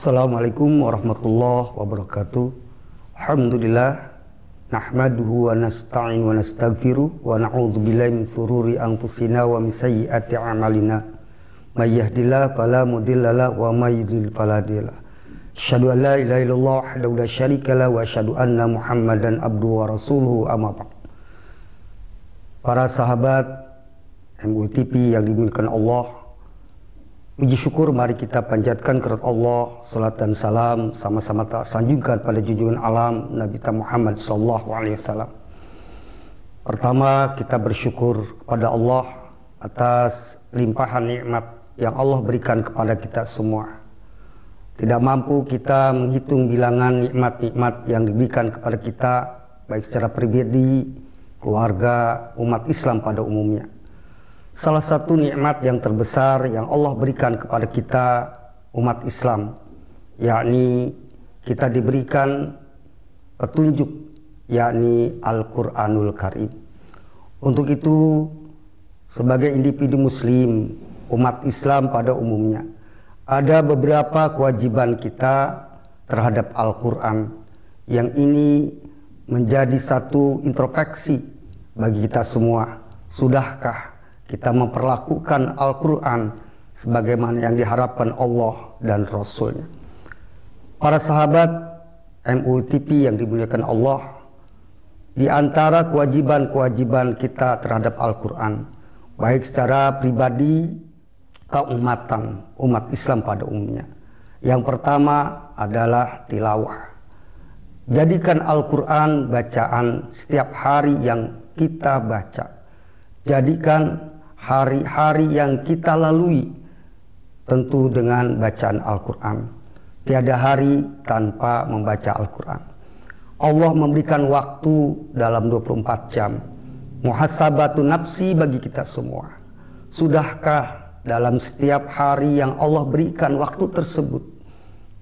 Assalamualaikum warahmatullahi wabarakatuh. Alhamdulillah nahmaduhu wa nasta'in wa nastaghfiruh wa na'udzubillahi min sururi anfusina wa min sayyiati a'malina. May yahdihillahu fala mudhillalah wa may yudhlil fala hadiyalah. Asyhadu an la ilaha illallah wahdahu la syarikalah wa asyhadu anna Muhammadan abduhu wa rasuluhu amma ba'd. Para sahabat MUI TV yang dimuliakan Allah, puji syukur mari kita panjatkan kepada Allah, salat dan salam sama-sama tak sanjungkan pada junjungan alam Nabi Muhammad SAW. Pertama, kita bersyukur kepada Allah atas limpahan nikmat yang Allah berikan kepada kita semua. Tidak mampu kita menghitung bilangan nikmat-nikmat yang diberikan kepada kita, baik secara pribadi, keluarga, umat Islam pada umumnya. Salah satu nikmat yang terbesar yang Allah berikan kepada kita umat Islam, yakni kita diberikan petunjuk, yakni Al-Quranul Karim. Untuk itu, sebagai individu muslim, umat Islam pada umumnya, ada beberapa kewajiban kita terhadap Al-Quran, yang ini menjadi satu introspeksi bagi kita semua. Sudahkah kita memperlakukan Al-Quran sebagaimana yang diharapkan Allah dan Rasulnya? Para sahabat MUI TV yang dimuliakan Allah, di antara kewajiban-kewajiban kita terhadap Al-Quran, baik secara pribadi, keumatan, umat Islam pada umumnya, yang pertama adalah tilawah. Jadikan Al-Quran bacaan setiap hari yang kita baca. Jadikan hari-hari yang kita lalui tentu dengan bacaan Al-Quran. Tiada hari tanpa membaca Al-Quran. Allah memberikan waktu dalam 24 jam. Muhasabatu nafsi bagi kita semua. Sudahkah dalam setiap hari yang Allah berikan waktu tersebut,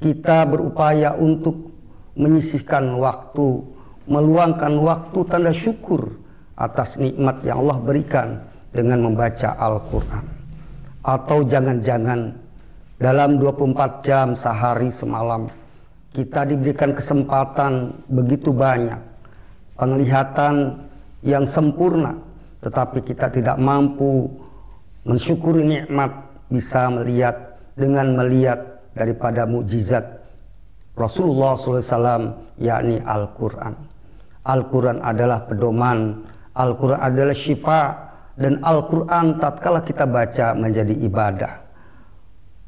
kita berupaya untuk menyisihkan waktu, meluangkan waktu tanda syukur atas nikmat yang Allah berikan dengan membaca Al-Quran? Atau jangan-jangan dalam 24 jam sehari semalam kita diberikan kesempatan begitu banyak, penglihatan yang sempurna, tetapi kita tidak mampu mensyukuri nikmat bisa melihat dengan melihat daripada mukjizat Rasulullah SAW, yakni Al-Quran. Al-Quran adalah pedoman, Al-Quran adalah syifa, dan Al-Quran tatkala kita baca menjadi ibadah.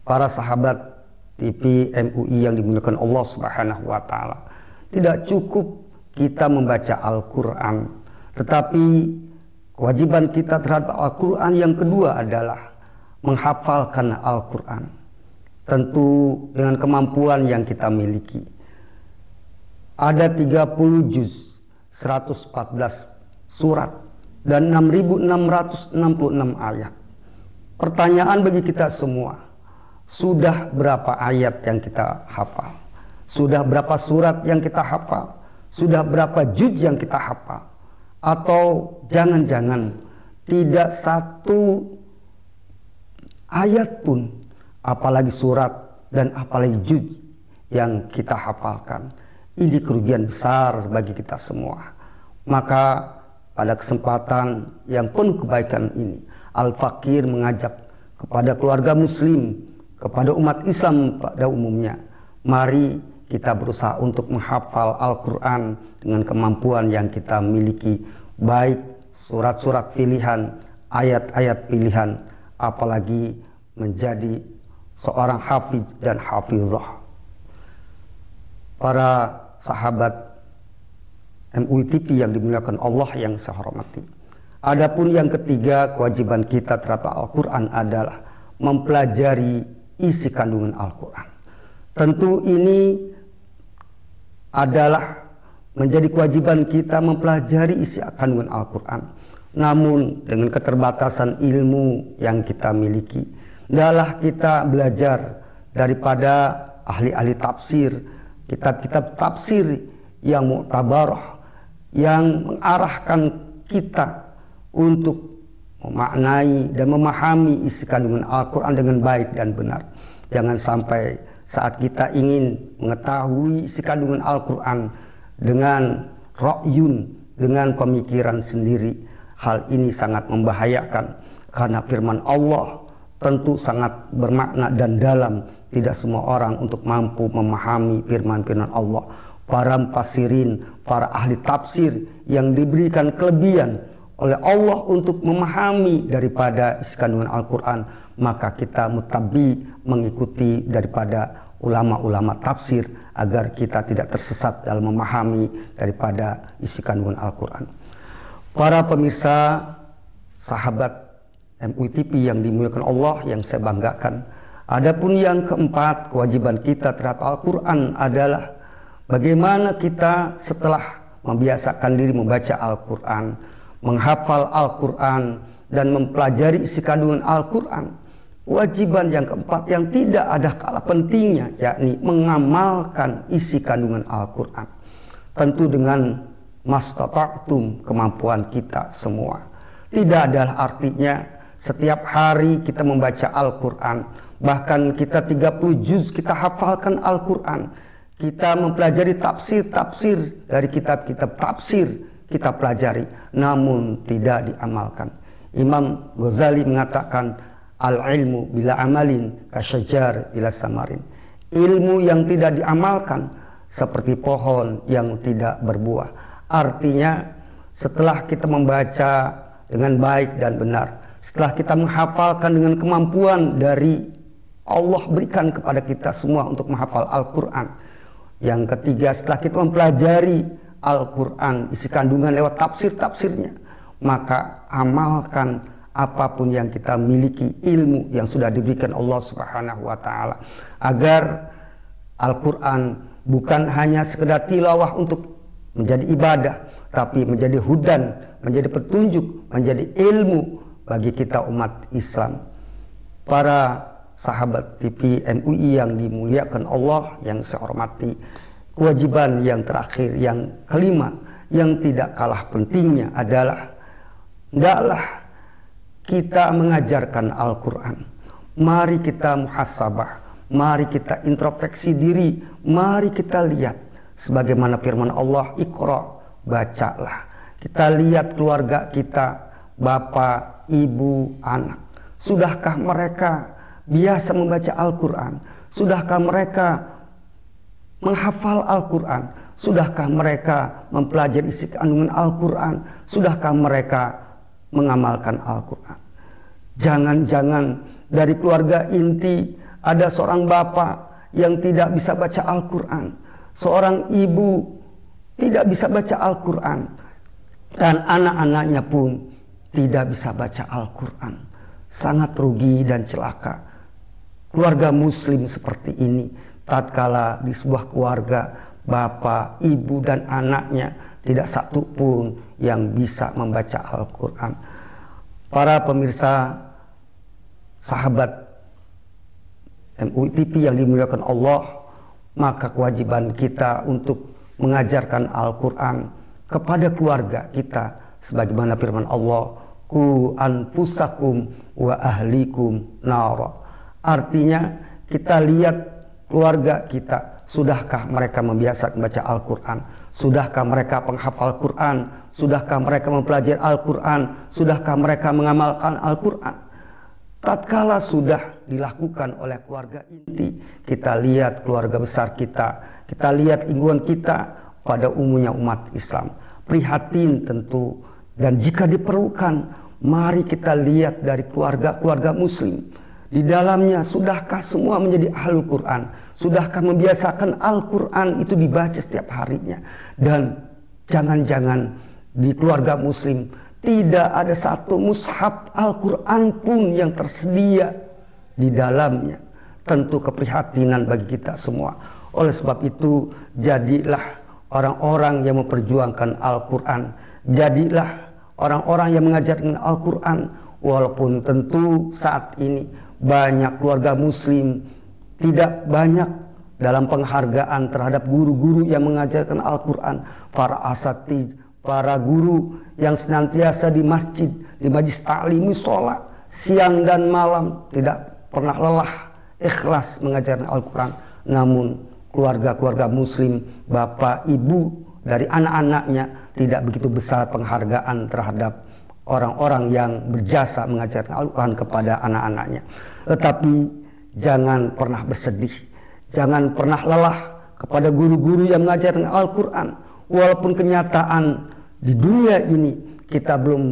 Para sahabat TV MUI yang dimuliakan Allah Subhanahu wa Ta'ala, tidak cukup kita membaca Al-Quran, tetapi kewajiban kita terhadap Al-Quran yang kedua adalah menghafalkan Al-Quran, tentu dengan kemampuan yang kita miliki. Ada 30 juz, 114 surat, dan 6.666 ayat. Pertanyaan bagi kita semua, sudah berapa ayat yang kita hafal? Sudah berapa surat yang kita hafal? Sudah berapa juz yang kita hafal? Atau jangan-jangan tidak satu ayat pun, apalagi surat dan apalagi juz yang kita hafalkan? Ini kerugian besar bagi kita semua. Maka pada kesempatan yang penuh kebaikan ini, Al-Fakir mengajak kepada keluarga muslim, kepada umat Islam pada umumnya, mari kita berusaha untuk menghafal Al-Quran dengan kemampuan yang kita miliki, baik surat-surat pilihan, ayat-ayat pilihan, apalagi menjadi seorang hafiz dan hafizah. Para sahabat MUI TV yang dimuliakan Allah yang saya hormati, adapun yang ketiga kewajiban kita terhadap Al-Quran adalah mempelajari isi kandungan Al-Quran. Tentu ini adalah menjadi kewajiban kita mempelajari isi kandungan Al-Quran. Namun dengan keterbatasan ilmu yang kita miliki, adalah kita belajar daripada ahli-ahli tafsir, kitab-kitab tafsir yang mu'tabarah, yang mengarahkan kita untuk memaknai dan memahami isi kandungan Al-Quran dengan baik dan benar. Jangan sampai saat kita ingin mengetahui isi kandungan Al-Quran dengan ra'yun, dengan pemikiran sendiri. Hal ini sangat membahayakan karena firman Allah tentu sangat bermakna dan dalam. Tidak semua orang untuk mampu memahami firman-firman Allah. Para mufassirin, para ahli tafsir yang diberikan kelebihan oleh Allah untuk memahami daripada isi kandungan Al-Quran, maka kita mutabi mengikuti daripada ulama-ulama tafsir agar kita tidak tersesat dalam memahami daripada isi kandungan Al-Quran. Para pemirsa, sahabat MUI TV yang dimuliakan Allah, yang saya banggakan, adapun yang keempat, kewajiban kita terhadap Al-Quran adalah bagaimana kita setelah membiasakan diri membaca Al-Quran, menghafal Al-Quran, dan mempelajari isi kandungan Al-Quran. Kewajiban yang keempat yang tidak ada kalah pentingnya, yakni mengamalkan isi kandungan Al-Quran. Tentu dengan mastata'tum, kemampuan kita semua. Tidak adalah artinya setiap hari kita membaca Al-Quran, bahkan kita 30 juz kita hafalkan Al-Quran. Kita mempelajari tafsir-tafsir dari kitab-kitab tafsir, kita pelajari, namun tidak diamalkan. Imam Ghazali mengatakan, al-ilmu bila amalin kasyajar bila samarin. Ilmu yang tidak diamalkan seperti pohon yang tidak berbuah. Artinya setelah kita membaca dengan baik dan benar, setelah kita menghafalkan dengan kemampuan dari Allah berikan kepada kita semua untuk menghafal Al-Quran. Yang ketiga, setelah kita mempelajari Al-Quran, isi kandungan lewat tafsir-tafsirnya, maka amalkan apapun yang kita miliki, ilmu yang sudah diberikan Allah Subhanahu wa Ta'ala, agar Al-Quran bukan hanya sekedar tilawah untuk menjadi ibadah, tapi menjadi hudan, menjadi petunjuk, menjadi ilmu bagi kita umat Islam. Para sahabat TV MUI yang dimuliakan Allah, yang saya hormati, kewajiban yang terakhir, yang kelima, yang tidak kalah pentingnya adalah hendaklah kita mengajarkan Al-Quran. Mari kita muhasabah, mari kita introspeksi diri, mari kita lihat sebagaimana firman Allah, Iqra, bacalah. Kita lihat keluarga kita, bapak, ibu, anak. Sudahkah mereka biasa membaca Al-Quran? Sudahkah mereka menghafal Al-Quran? Sudahkah mereka mempelajari isi kandungan Al-Quran? Sudahkah mereka mengamalkan Al-Quran? Jangan-jangan dari keluarga inti ada seorang bapak yang tidak bisa baca Al-Quran, seorang ibu tidak bisa baca Al-Quran, dan anak-anaknya pun tidak bisa baca Al-Quran. Sangat rugi dan celaka keluarga muslim seperti ini, tatkala di sebuah keluarga bapak, ibu, dan anaknya tidak satu pun yang bisa membaca Al-Quran. Para pemirsa, sahabat MUI TV yang dimuliakan Allah, maka kewajiban kita untuk mengajarkan Al-Quran kepada keluarga kita, sebagaimana firman Allah, ku anfusakum wa ahlikum nara. Artinya kita lihat keluarga kita, sudahkah mereka membiasakan membaca Al-Quran? Sudahkah mereka penghafal Quran? Sudahkah mereka mempelajari Al-Quran? Sudahkah mereka mengamalkan Al-Quran? Tatkala sudah dilakukan oleh keluarga inti, kita lihat keluarga besar kita, kita lihat lingkungan kita, pada umumnya umat Islam prihatin tentu, dan jika diperlukan mari kita lihat dari keluarga-keluarga muslim. Di dalamnya sudahkah semua menjadi ahlul Quran? Sudahkah membiasakan Al-Quran itu dibaca setiap harinya? Dan jangan-jangan di keluarga muslim tidak ada satu mushaf Al-Quran pun yang tersedia di dalamnya. Tentu keprihatinan bagi kita semua. Oleh sebab itu, jadilah orang-orang yang memperjuangkan Al-Quran. Jadilah orang-orang yang mengajarkan Al-Quran. Walaupun tentu saat ini banyak keluarga muslim tidak banyak dalam penghargaan terhadap guru-guru yang mengajarkan Al-Quran. Para asatidz, para guru yang senantiasa di masjid, di majlis ta'lim, musola, siang dan malam tidak pernah lelah, ikhlas mengajarkan Al-Quran. namun keluarga-keluarga muslim, bapak, ibu dari anak-anaknya tidak begitu besar penghargaan terhadap orang-orang yang berjasa mengajarkan Al-Quran kepada anak-anaknya. Tetapi jangan pernah bersedih, jangan pernah lelah kepada guru-guru yang mengajarkan Al-Quran. Walaupun kenyataan di dunia ini kita belum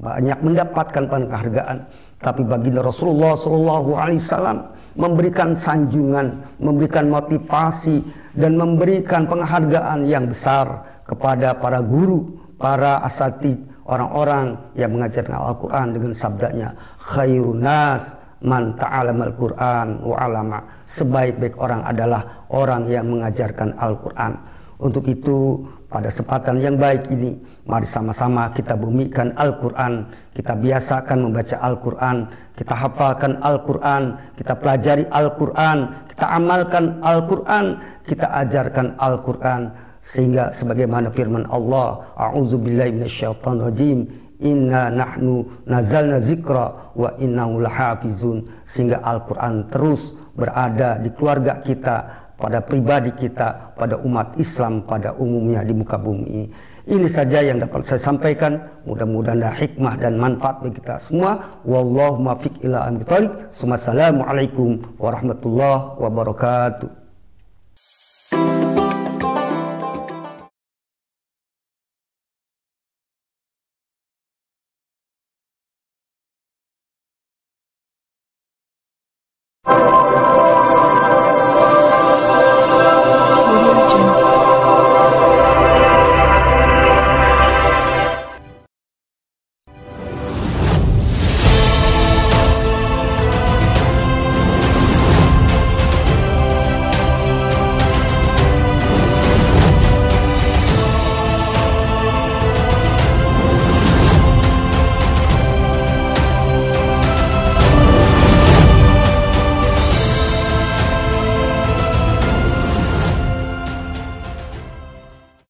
banyak mendapatkan penghargaan, tapi baginda Rasulullah SAW memberikan sanjungan, memberikan motivasi, dan memberikan penghargaan yang besar kepada para guru, para asatidz, orang-orang yang mengajarkan Al-Quran dengan sabdanya, khairun nas man ta'alamal Quran wa alama. Sebaik-baik orang adalah orang yang mengajarkan Al-Quran. Untuk itu, pada kesempatan yang baik ini, mari sama-sama kita bumikan Al-Quran, kita biasakan membaca Al-Quran, kita hafalkan Al-Quran, kita pelajari Al-Quran, kita amalkan Al-Quran, kita ajarkan Al-Quran, sehingga sebagaimana firman Allah, a'udzubillahi minasyaitonirrajim, inna nahnu nazalna zikra wa innahu lahafizun, sehingga Al-Quran terus berada di keluarga kita, pada pribadi kita, pada umat Islam pada umumnya di muka bumi ini. Ini saja yang dapat saya sampaikan. Mudah-mudahan ada hikmah dan manfaat bagi kita semua. Wallahu muwaffiq ila aqwamit thoriq. Wassalamualaikum warahmatullahi wabarakatuh.